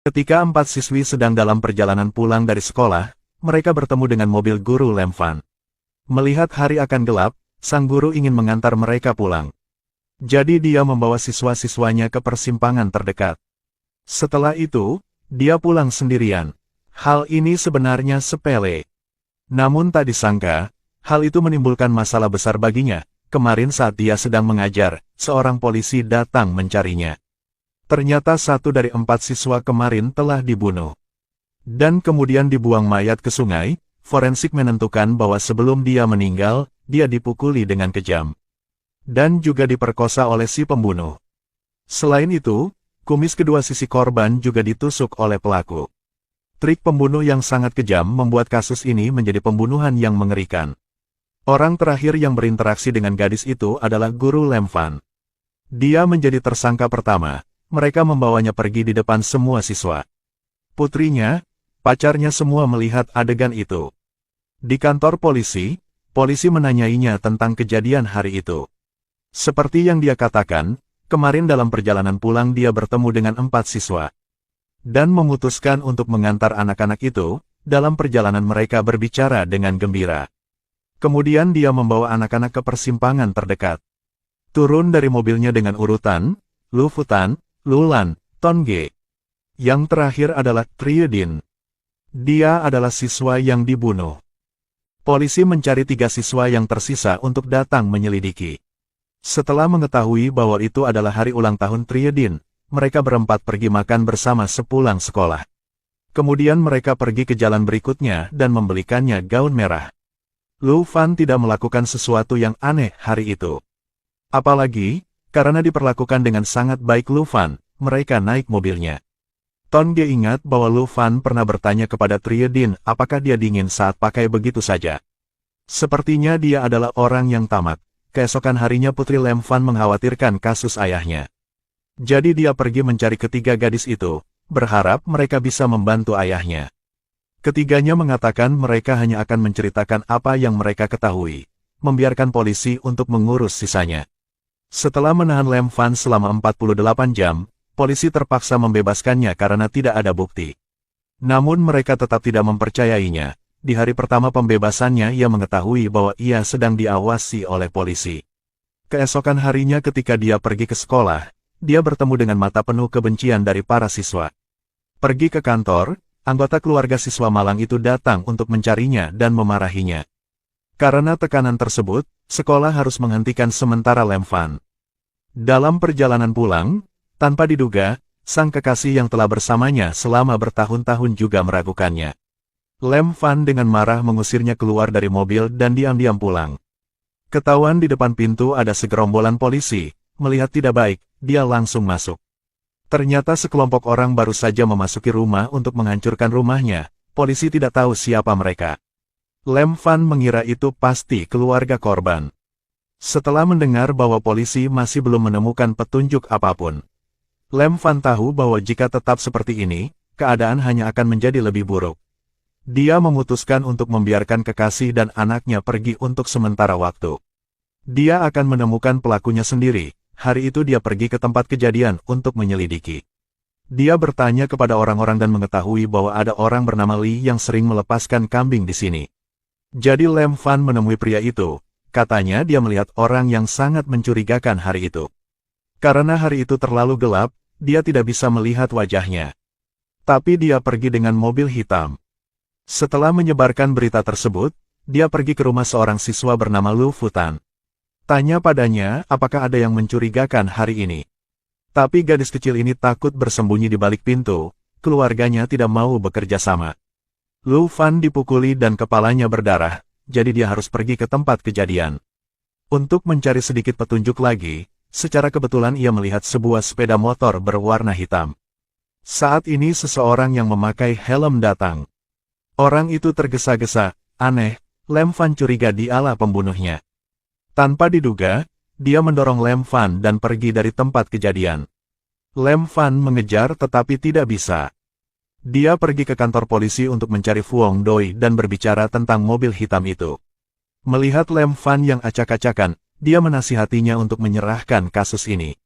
Ketika 4 siswi sedang dalam perjalanan pulang dari sekolah, mereka bertemu dengan mobil guru Lem Fan. Melihat hari akan gelap, sang guru ingin mengantar mereka pulang. Jadi dia membawa siswa-siswanya ke persimpangan terdekat. Setelah itu, dia pulang sendirian. Hal ini sebenarnya sepele. Namun tak disangka, hal itu menimbulkan masalah besar baginya. Kemarin saat dia sedang mengajar, seorang polisi datang mencarinya. Ternyata 1 dari 4 siswa kemarin telah dibunuh. Dan kemudian dibuang mayat ke sungai. Forensik menentukan bahwa sebelum dia meninggal, dia dipukuli dengan kejam. Dan juga diperkosa oleh si pembunuh. Selain itu, kumis kedua sisi korban juga ditusuk oleh pelaku. Trik pembunuh yang sangat kejam membuat kasus ini menjadi pembunuhan yang mengerikan. Orang terakhir yang berinteraksi dengan gadis itu adalah guru Lem Fan. Dia menjadi tersangka pertama. Mereka membawanya pergi di depan semua siswa. Putrinya, pacarnya semua melihat adegan itu. Di kantor polisi menanyainya tentang kejadian hari itu. Seperti yang dia katakan, kemarin dalam perjalanan pulang dia bertemu dengan 4 siswa. Dan memutuskan untuk mengantar anak-anak itu, dalam perjalanan mereka berbicara dengan gembira. Kemudian dia membawa anak-anak ke persimpangan terdekat. Turun dari mobilnya dengan urutan, Lu Futan, Lulan, Tongge. Yang terakhir adalah Triedin. Dia adalah siswa yang dibunuh. Polisi mencari 3 siswa yang tersisa untuk datang menyelidiki. Setelah mengetahui bahwa itu adalah hari ulang tahun Triedin, mereka berempat pergi makan bersama sepulang sekolah. Kemudian mereka pergi ke jalan berikutnya dan membelikannya gaun merah. Lu Fan tidak melakukan sesuatu yang aneh hari itu. Apalagi, karena diperlakukan dengan sangat baik Lu Fan, mereka naik mobilnya. Tongge ingat bahwa Lu Fan pernah bertanya kepada Triedin apakah dia dingin saat pakai begitu saja. Sepertinya dia adalah orang yang tamak. Keesokan harinya putri Lem Fan mengkhawatirkan kasus ayahnya. Jadi dia pergi mencari ketiga gadis itu, berharap mereka bisa membantu ayahnya. Ketiganya mengatakan mereka hanya akan menceritakan apa yang mereka ketahui, membiarkan polisi untuk mengurus sisanya. Setelah menahan Lem Fan selama 48 jam, polisi terpaksa membebaskannya karena tidak ada bukti. Namun mereka tetap tidak mempercayainya. Di hari pertama pembebasannya ia mengetahui bahwa ia sedang diawasi oleh polisi. Keesokan harinya ketika dia pergi ke sekolah, dia bertemu dengan mata penuh kebencian dari para siswa. Pergi ke kantor, anggota keluarga siswa malang itu datang untuk mencarinya dan memarahinya. Karena tekanan tersebut, sekolah harus menghentikan sementara Lem Fan. Dalam perjalanan pulang, tanpa diduga, sang kekasih yang telah bersamanya selama bertahun-tahun juga meragukannya. Lem Fan dengan marah mengusirnya keluar dari mobil dan diam-diam pulang. Ketahuan di depan pintu ada segerombolan polisi, melihat tidak baik, dia langsung masuk. Ternyata sekelompok orang baru saja memasuki rumah untuk menghancurkan rumahnya, polisi tidak tahu siapa mereka. Lem Fan mengira itu pasti keluarga korban. Setelah mendengar bahwa polisi masih belum menemukan petunjuk apapun, Lem Fan tahu bahwa jika tetap seperti ini, keadaan hanya akan menjadi lebih buruk. Dia memutuskan untuk membiarkan kekasih dan anaknya pergi untuk sementara waktu. Dia akan menemukan pelakunya sendiri. Hari itu dia pergi ke tempat kejadian untuk menyelidiki. Dia bertanya kepada orang-orang dan mengetahui bahwa ada orang bernama Li yang sering melepaskan kambing di sini. Jadi Lem Fan menemui pria itu, katanya dia melihat orang yang sangat mencurigakan hari itu. Karena hari itu terlalu gelap, dia tidak bisa melihat wajahnya. Tapi dia pergi dengan mobil hitam. Setelah menyebarkan berita tersebut, dia pergi ke rumah seorang siswa bernama Lu Futan. Tanya padanya apakah ada yang mencurigakan hari ini. Tapi gadis kecil ini takut bersembunyi di balik pintu, keluarganya tidak mau bekerja sama. Lu Fan dipukuli dan kepalanya berdarah, jadi dia harus pergi ke tempat kejadian. Untuk mencari sedikit petunjuk lagi, secara kebetulan ia melihat sebuah sepeda motor berwarna hitam. Saat ini seseorang yang memakai helm datang. Orang itu tergesa-gesa, aneh, Lem Fan curiga dialah pembunuhnya. Tanpa diduga, dia mendorong Lem Fan dan pergi dari tempat kejadian. Lem Fan mengejar tetapi tidak bisa. Dia pergi ke kantor polisi untuk mencari Fuong Doi dan berbicara tentang mobil hitam itu. Melihat Lem Fan yang acak-acakan, dia menasihatinya untuk menyerahkan kasus ini.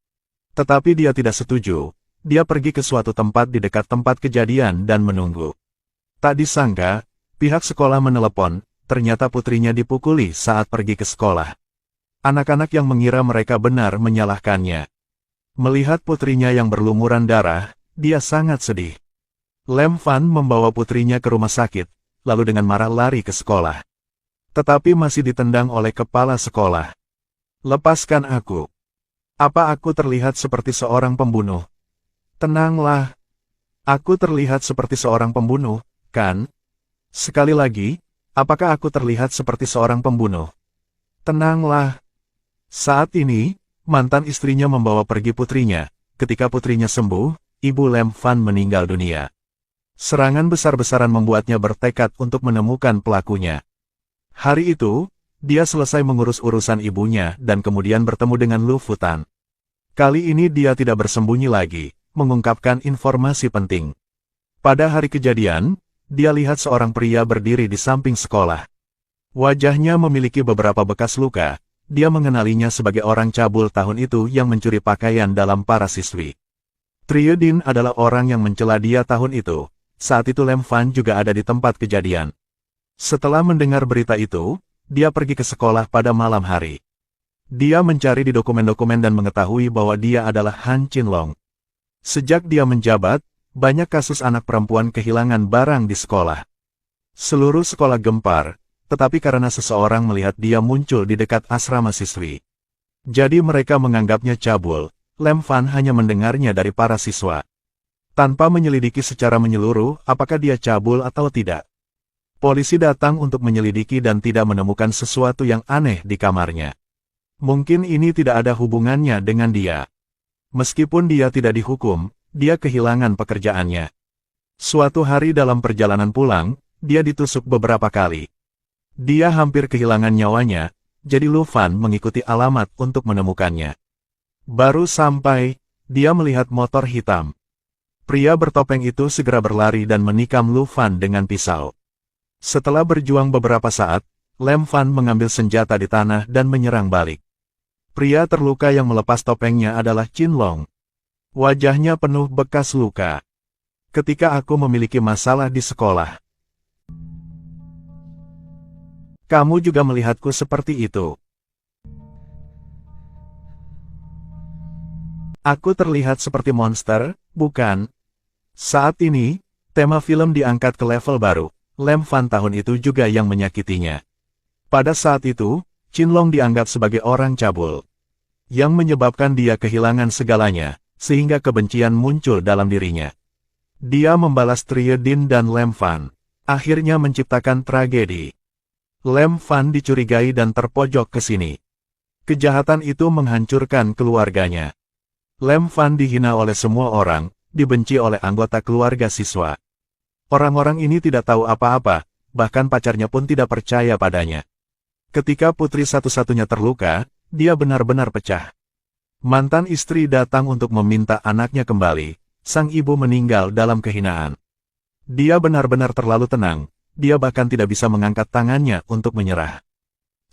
Tetapi dia tidak setuju. dia pergi ke suatu tempat di dekat tempat kejadian dan menunggu. Tak disangka, pihak sekolah menelepon, ternyata putrinya dipukuli saat pergi ke sekolah. Anak-anak yang mengira mereka benar menyalahkannya. Melihat putrinya yang berlumuran darah, dia sangat sedih. Lem Fan membawa putrinya ke rumah sakit, lalu dengan marah lari ke sekolah. Tetapi masih ditendang oleh kepala sekolah. "Lepaskan aku. Apa aku terlihat seperti seorang pembunuh?" "Tenanglah. Aku terlihat seperti seorang pembunuh, kan? Sekali lagi, apakah aku terlihat seperti seorang pembunuh?" "Tenanglah." Saat ini, mantan istrinya membawa pergi putrinya. Ketika putrinya sembuh, ibu Lem Fan meninggal dunia. Serangan besar-besaran membuatnya bertekad untuk menemukan pelakunya. Hari itu, dia selesai mengurus urusan ibunya dan kemudian bertemu dengan Lu Futan. Kali ini dia tidak bersembunyi lagi, mengungkapkan informasi penting. Pada hari kejadian, dia lihat seorang pria berdiri di samping sekolah. Wajahnya memiliki beberapa bekas luka. Dia mengenalinya sebagai orang cabul tahun itu yang mencuri pakaian dalam para siswi. Triodin adalah orang yang mencela dia tahun itu. Saat itu Lem Fan juga ada di tempat kejadian. Setelah mendengar berita itu, dia pergi ke sekolah pada malam hari. Dia mencari di dokumen-dokumen dan mengetahui bahwa dia adalah Han Qinlong. Sejak dia menjabat, banyak kasus anak perempuan kehilangan barang di sekolah. Seluruh sekolah gempar, tetapi karena seseorang melihat dia muncul di dekat asrama siswi. Jadi mereka menganggapnya cabul. Lem Fan hanya mendengarnya dari para siswa. Tanpa menyelidiki secara menyeluruh apakah dia cabul atau tidak. Polisi datang untuk menyelidiki dan tidak menemukan sesuatu yang aneh di kamarnya. Mungkin ini tidak ada hubungannya dengan dia. Meskipun dia tidak dihukum, dia kehilangan pekerjaannya. Suatu hari dalam perjalanan pulang, dia ditusuk beberapa kali. Dia hampir kehilangan nyawanya, jadi Lu Fan mengikuti alamat untuk menemukannya. Baru sampai, dia melihat motor hitam. Pria bertopeng itu segera berlari dan menikam Lu Fan dengan pisau. Setelah berjuang beberapa saat, Lem Fan mengambil senjata di tanah dan menyerang balik. Pria terluka yang melepas topengnya adalah Qinlong. Wajahnya penuh bekas luka. "Ketika aku memiliki masalah di sekolah, kamu juga melihatku seperti itu. Aku terlihat seperti monster, bukan?" Saat ini, tema film diangkat ke level baru. Lem Fan tahun itu juga yang menyakitinya. Pada saat itu, Qinlong dianggap sebagai orang cabul. Yang menyebabkan dia kehilangan segalanya, sehingga kebencian muncul dalam dirinya. Dia membalas Triodin dan Lem Fan. Akhirnya menciptakan tragedi. Lem Fan dicurigai dan terpojok ke sini. Kejahatan itu menghancurkan keluarganya. Lem Fan dihina oleh semua orang, dibenci oleh anggota keluarga siswa. Orang-orang ini tidak tahu apa-apa, bahkan pacarnya pun tidak percaya padanya. Ketika putri satu-satunya terluka, dia benar-benar pecah. Mantan istri datang untuk meminta anaknya kembali. Sang ibu meninggal dalam kehinaan. Dia benar-benar terlalu tenang, dia bahkan tidak bisa mengangkat tangannya untuk menyerah.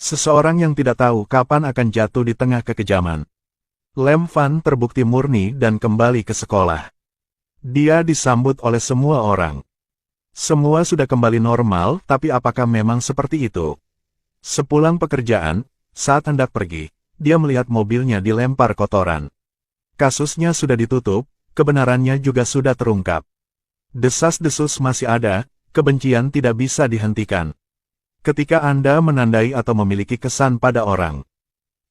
Seseorang yang tidak tahu kapan akan jatuh di tengah kekejaman. Lem Fan terbukti murni dan kembali ke sekolah. Dia disambut oleh semua orang. Semua sudah kembali normal, tapi apakah memang seperti itu? Sepulang pekerjaan, saat hendak pergi, dia melihat mobilnya dilempar kotoran. Kasusnya sudah ditutup, kebenarannya juga sudah terungkap. Desas-desus masih ada, kebencian tidak bisa dihentikan. Ketika Anda menandai atau memiliki kesan pada orang,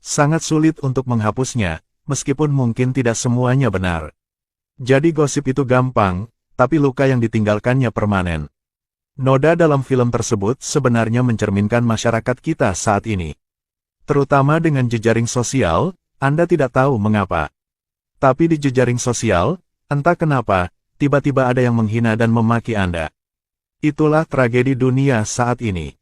sangat sulit untuk menghapusnya, meskipun mungkin tidak semuanya benar. Jadi gosip itu gampang, tapi luka yang ditinggalkannya permanen. Noda dalam film tersebut sebenarnya mencerminkan masyarakat kita saat ini. Terutama dengan jejaring sosial, Anda tidak tahu mengapa. Tapi di jejaring sosial, entah kenapa, tiba-tiba ada yang menghina dan memaki Anda. Itulah tragedi dunia saat ini.